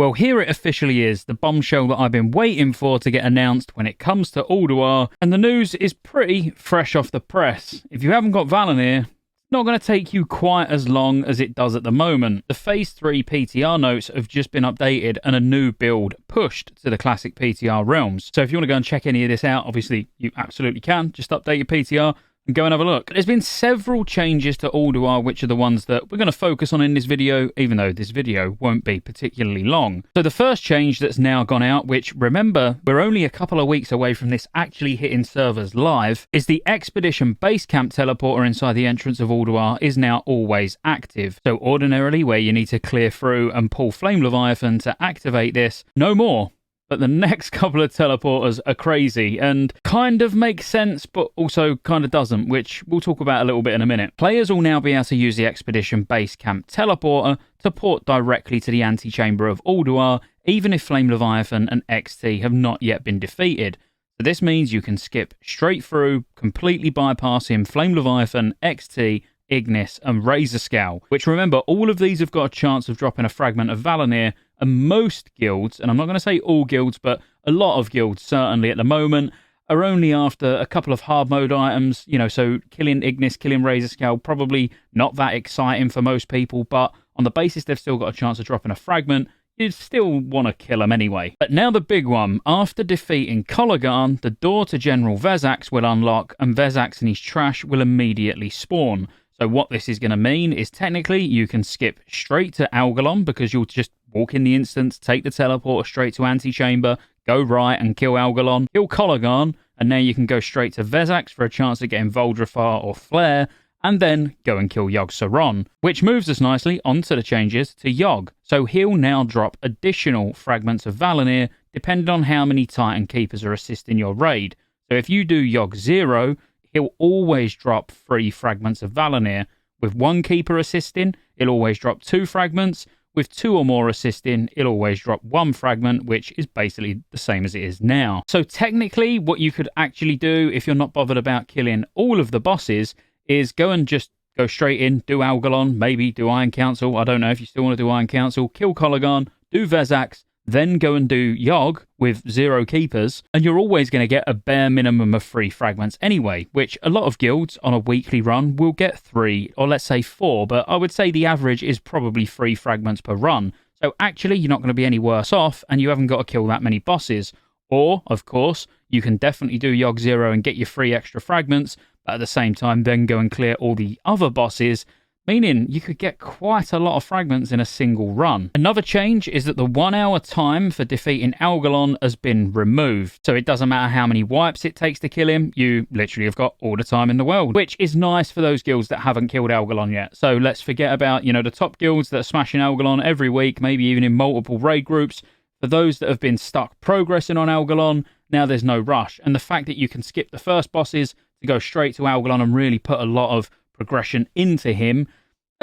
Well, here it officially is, the bombshell that I've been waiting for to get announced when it comes to Ulduar, and the news is pretty fresh off the press. If you haven't got Val'anyr, it's not going to take you quite as long as it does at the moment. The Phase 3 PTR notes have just been updated and a new build pushed to the classic PTR realms. So if you want to go and check any of this out, obviously you absolutely can. Just update your PTR and go and have a look. There's been several changes to Ulduar, which are the ones that we're going to focus on in this video, even though this video won't be particularly long. So the first change that's now gone out, which remember, we're only a couple of weeks away from this actually hitting servers live, is the Expedition Base Camp teleporter inside the entrance of Ulduar is now always active. So ordinarily, where you need to clear through and pull Flame Leviathan to activate this, no more. But the next couple of teleporters are crazy and kind of makes sense, but also kind of doesn't, which we'll talk about a little bit in a minute. Players will now be able to use the Expedition Base Camp teleporter to port directly to the antechamber of Ulduar, even if Flame Leviathan and XT have not yet been defeated. So this means you can skip straight through, completely bypassing Flame Leviathan, XT, Ignis and Razor Scowl, which remember, all of these have got a chance of dropping a fragment of Val'anyr, and most guilds, and I'm not going to say all guilds, but a lot of guilds certainly at the moment, are only after a couple of hard mode items, you know, so killing Ignis, killing Razor Scowl, probably not that exciting for most people, but on the basis they've still got a chance of dropping a fragment, you'd still want to kill them anyway. But now the big one, after defeating Kolaghan, the door to General Vezax will unlock, and Vezax and his trash will immediately spawn. So what this is going to mean is technically you can skip straight to Algalon because you'll just walk in the instance, take the teleporter straight to Antechamber, go right and kill Algalon, kill Kolaghan, and now you can go straight to Vezax for a chance of getting Voldrafar or Flare, and then go and kill Yogg-Saron, which moves us nicely onto the changes to Yogg. So he'll now drop additional fragments of Val'anyr depending on how many Titan Keepers are assisting your raid. So if you do Yogg 0, he'll always drop 3 fragments of Val'anyr. With 1 keeper assisting, he'll always drop 2 fragments. With 2 or more assisting, he'll always drop 1 fragment, which is basically the same as it is now. So technically, what you could actually do, if you're not bothered about killing all of the bosses, is go and just go straight in, do Algalon, maybe do Iron Council. I don't know if you still want to do Iron Council. Kill Kolaghan, do Vezax, then go and do Yogg with 0 keepers, and you're always going to get a bare minimum of 3 fragments anyway, which a lot of guilds on a weekly run will get 3, or let's say 4, but I would say the average is probably 3 fragments per run. So actually, you're not going to be any worse off, and you haven't got to kill that many bosses. Or, of course, you can definitely do Yogg 0 and get your 3 extra fragments, but at the same time, then go and clear all the other bosses, meaning you could get quite a lot of fragments in a single run. Another change is that the 1 hour time for defeating Algalon has been removed. So it doesn't matter how many wipes it takes to kill him, you literally have got all the time in the world, which is nice for those guilds that haven't killed Algalon yet. So let's forget about, you know, the top guilds that are smashing Algalon every week, maybe even in multiple raid groups. For those that have been stuck progressing on Algalon, now there's no rush. And the fact that you can skip the first bosses to go straight to Algalon and really put a lot of progression into him,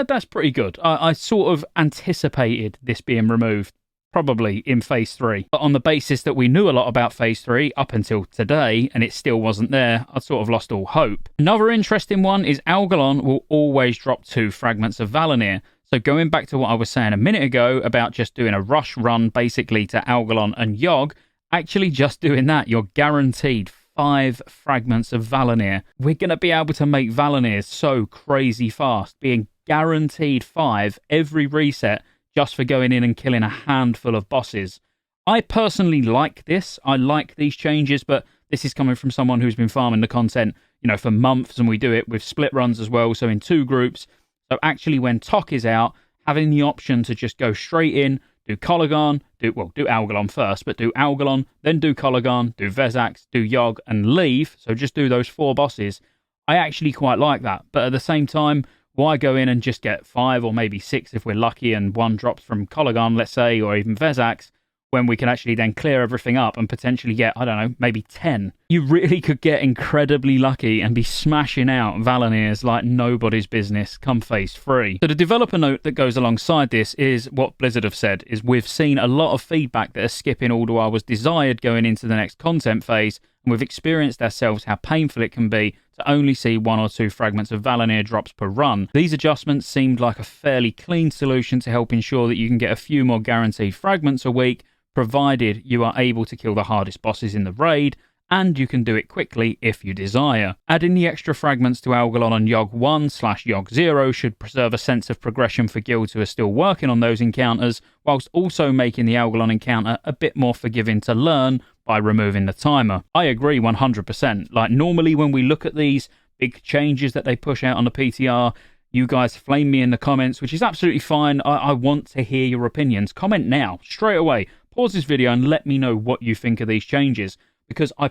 that's pretty good. I sort of anticipated this being removed, probably in Phase 3. But on the basis that we knew a lot about Phase 3 up until today, and it still wasn't there, I'd sort of lost all hope. Another interesting one is Algalon will always drop 2 fragments of Val'anyr. So going back to what I was saying a minute ago about just doing a rush run basically to Algalon and Yogg, actually just doing that, you're guaranteed 5 fragments of Val'anyr. We're going to be able to make Val'anyr so crazy fast, being guaranteed 5 every reset just for going in and killing a handful of bosses. I personally like this. I like these changes, but this is coming from someone who's been farming the content, you know, for months, and we do it with split runs as well, so in 2 groups. So actually when Tok is out, having the option to just go straight in, do Kolaghan, do Algalon first, but do Algalon, then do Kolaghan, do Vezax, do Yogg, and leave. So just do those 4 bosses. I actually quite like that. But at the same time, why go in and just get 5 or maybe 6 if we're lucky and 1 drops from Kolaghan, let's say, or even Vezax, when we can actually then clear everything up and potentially get, I don't know, maybe 10. You really could get incredibly lucky and be smashing out Val'anyrs like nobody's business come Phase 3. So the developer note that goes alongside this is what Blizzard have said, is we've seen a lot of feedback that a skip in Ulduar was desired going into the next content phase, and we've experienced ourselves how painful it can be to only see 1 or 2 fragments of Val'anyr drops per run. These adjustments seemed like a fairly clean solution to help ensure that you can get a few more guaranteed fragments a week, provided you are able to kill the hardest bosses in the raid, and you can do it quickly if you desire. Adding the extra fragments to Algalon on Yogg 1/Yogg 0 should preserve a sense of progression for guilds who are still working on those encounters, whilst also making the Algalon encounter a bit more forgiving to learn by removing the timer. I agree 100%. Like, normally when we look at these big changes that they push out on the PTR, you guys flame me in the comments, which is absolutely fine. I want to hear your opinions. Comment now, straight away. Pause this video and let me know what you think of these changes. Because I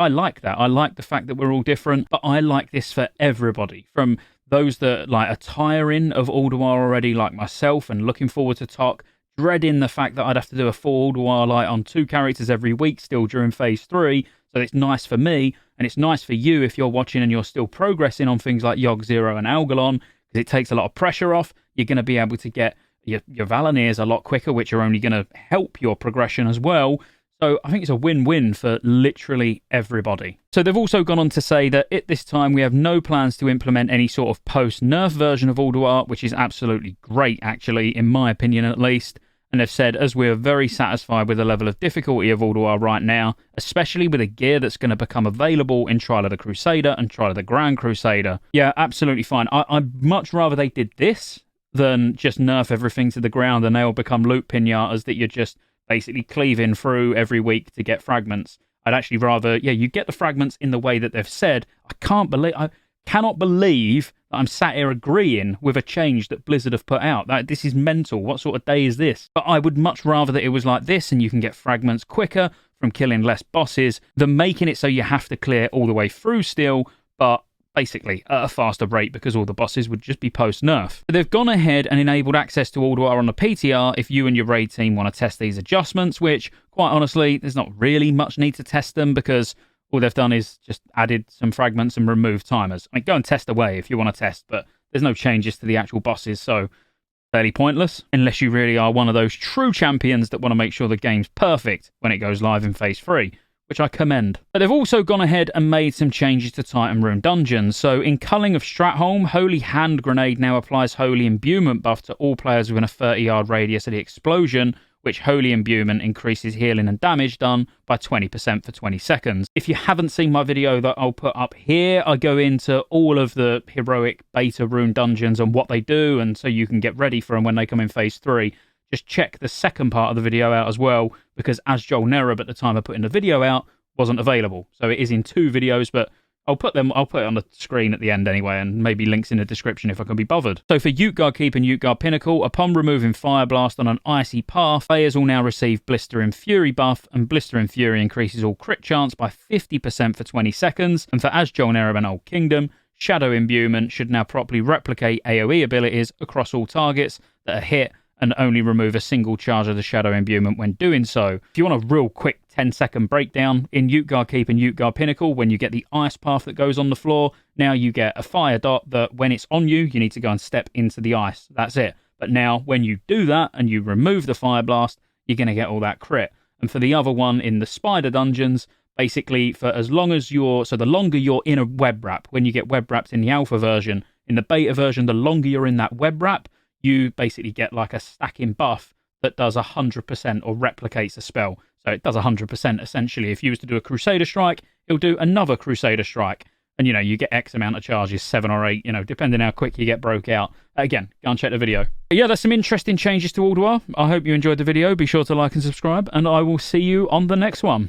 like that. I like the fact that we're all different, but I like this for everybody. From those that like are tiring of Ulduar already, like myself, and looking forward to Tok, dreading the fact that I'd have to do a full Ulduar light on 2 characters every week still during Phase 3, so it's nice for me, and it's nice for you if you're watching and you're still progressing on things like Yogg 0 and Algalon, because it takes a lot of pressure off. You're going to be able to get your Val'anyrs a lot quicker, which are only going to help your progression as well. So I think it's a win-win for literally everybody. So they've also gone on to say that at this time we have no plans to implement any sort of post-nerf version of Ulduar, which is absolutely great actually, in my opinion at least. And they've said, as we're very satisfied with the level of difficulty of Ulduar right now, especially with the gear that's going to become available in Trial of the Crusader and Trial of the Grand Crusader. Yeah, absolutely fine. I'd much rather they did this than just nerf everything to the ground and they all become loot pinatas that you're just basically cleaving through every week to get fragments. I'd actually rather, yeah, you get the fragments in the way that they've said. I cannot believe that I'm sat here agreeing with a change that Blizzard have put out. This is mental. What sort of day is this? But I would much rather that it was like this and you can get fragments quicker from killing less bosses than making it so you have to clear all the way through still, but basically at a faster rate because all the bosses would just be post-nerf. They've gone ahead and enabled access to Ulduar on the PTR if you and your raid team want to test these adjustments, which, quite honestly, there's not really much need to test them because all they've done is just added some fragments and removed timers. I mean, go and test away if you want to test, but there's no changes to the actual bosses, so fairly pointless, unless you really are one of those true champions that want to make sure the game's perfect when it goes live in Phase 3. Which I commend. But they've also gone ahead and made some changes to Titan Rune dungeons. So in Culling of Stratholme, Holy Hand Grenade now applies Holy Imbuement buff to all players within a 30-yard radius of the explosion, which Holy Imbuement increases healing and damage done by 20% for 20 seconds. If you haven't seen my video that I'll put up here, I go into all of the heroic beta rune dungeons and what they do, and so you can get ready for them when they come in Phase 3. Just check the second part of the video out as well, because as Joel Nerub at the time of putting the video out wasn't available. So it is in 2 videos, but I'll put it on the screen at the end anyway, and maybe links in the description if I can be bothered. So for Utgard Keep and Utgard Pinnacle, upon removing Fire Blast on an icy path, players will now receive Blistering Fury buff, and Blistering Fury increases all crit chance by 50% for 20 seconds. And for As Joel Nerub and Old Kingdom, Shadow Imbuement should now properly replicate AoE abilities across all targets that are hit, and only remove a single charge of the Shadow Imbuement when doing so. If you want a real quick 10-second breakdown, in Utgard Keep and Utgard Pinnacle, when you get the ice path that goes on the floor, now you get a fire dot that when it's on you, you need to go and step into the ice. That's it. But now, when you do that and you remove the fire blast, you're going to get all that crit. And for the other one in the spider dungeons, basically for as long as the longer you're in a web wrap, when you get web wrapped in the alpha version, in the beta version, the longer you're in that web wrap, you basically get like a stacking buff that does 100% or replicates a spell. So it does 100% essentially. If you was to do a Crusader Strike, it'll do another Crusader Strike. And, you know, you get X amount of charges, 7 or 8, you know, depending how quick you get broke out. Again, go and check the video. But yeah, there's some interesting changes to Ulduar. I hope you enjoyed the video. Be sure to like and subscribe, and I will see you on the next one.